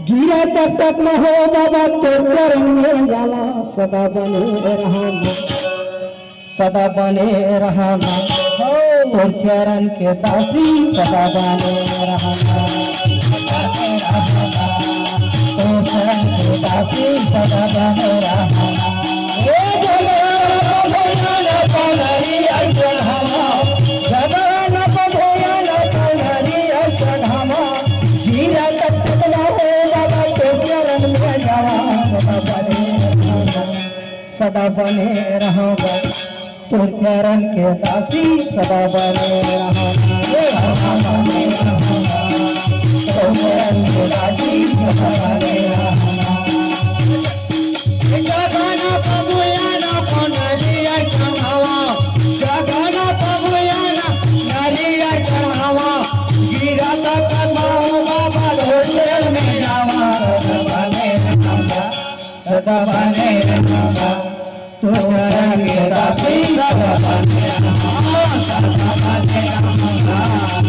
गिरा तब तक न हो बाबा तो चरण में जावा सदा बने रहना सदा बने रहना तो चरण के दासी सदा बने रहना तो चरण के दासी सदा बने रहना सदा बने रहूँगा तो चरण के दासी सदा बने रहूँगा तो चरण के दासी सदा बने रहूँगा जगना प्रभु याना नरिया चढ़ावा जगना प्रभु याना नरिया चढ़ावा गिरा तक बाबा ढोल में जावा सदा बने रहूँगा तो चरण के दासी सदा बने रहूँगा सदा बने रहूँगा तो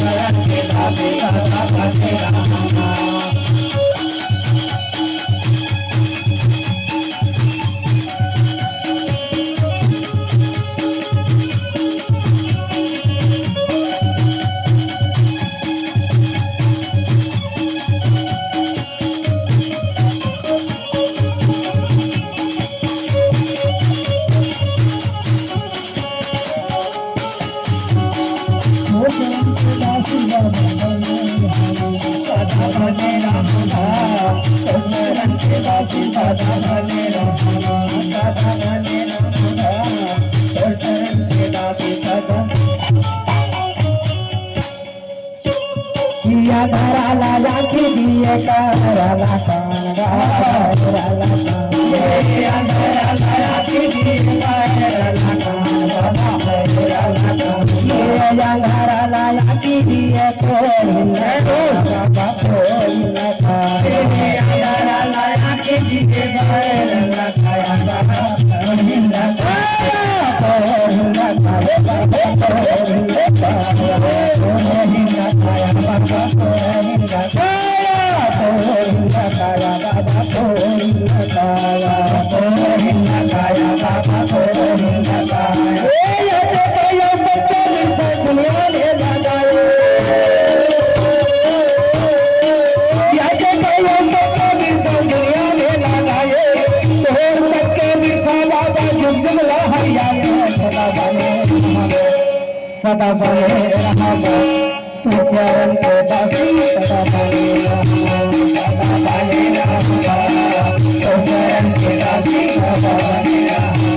चरण के दासी सदा बने रहूँगा धराला दिए कराला कांगा धराला दिए सदा बने रहूँगा तो चरण के दासी सदा बने रहूँगा सदा बने रहूँगा तो चरण के दासी सदा बने रहूँगा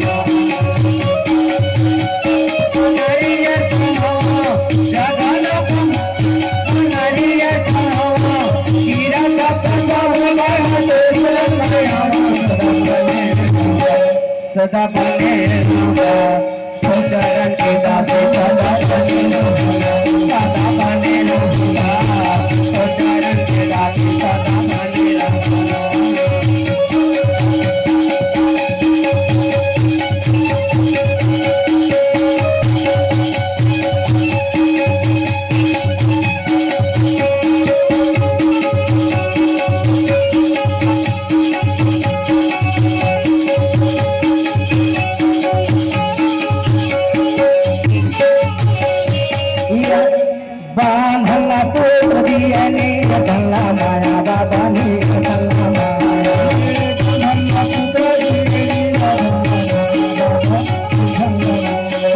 सदा बने रहूँगा तो चरण के दासी सदा बने रहूँगा सदा बने रहूँगा तो चरण के दासी सदा बने रहूँगा बांधला पुत्र दिया ने गंगा माया बाबा ने गंगा माया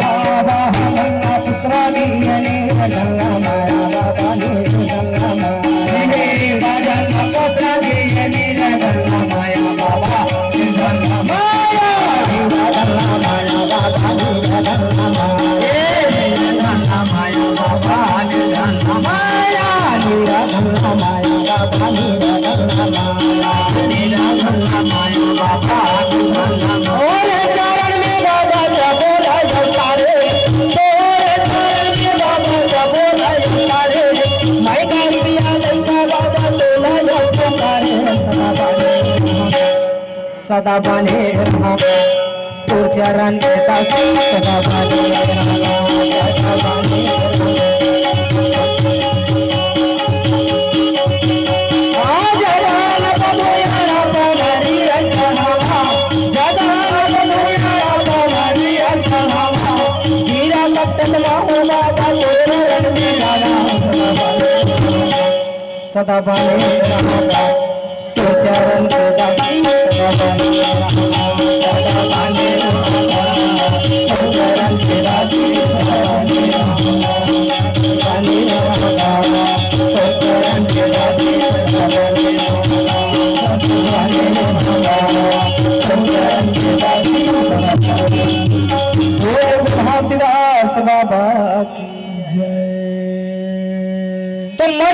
बाबा गंगा पुत्र दिया ने गंगा माया बाबा ने गंगा माया पुत्र दिया ने गंगा माया बाबा गंगा माया गंगा माया बाबा ने गंगा माया माया बाबा गंगा माया गंगा माया बाबा गंगा माया गंगा माया बाबा गंगा माया चरण में बाबा जब बोला रे तोरे चरण में बाबा जब बोला रे मैं कर दिया गंगा बाबा तोला जब रे सदा बने रहूँगा तो चरण के दासी सदा बने रहूँगा सदा बने रहूँगा कप्तन माहो बाबा तेरा रंग राजा सदा बने रहना तो चरण के दासी सदा बने रहना सदा बने रहना तो चरण के दासी सदा बने रहना बने रहना तो चरण के दासी सदा बने रहना बने रहना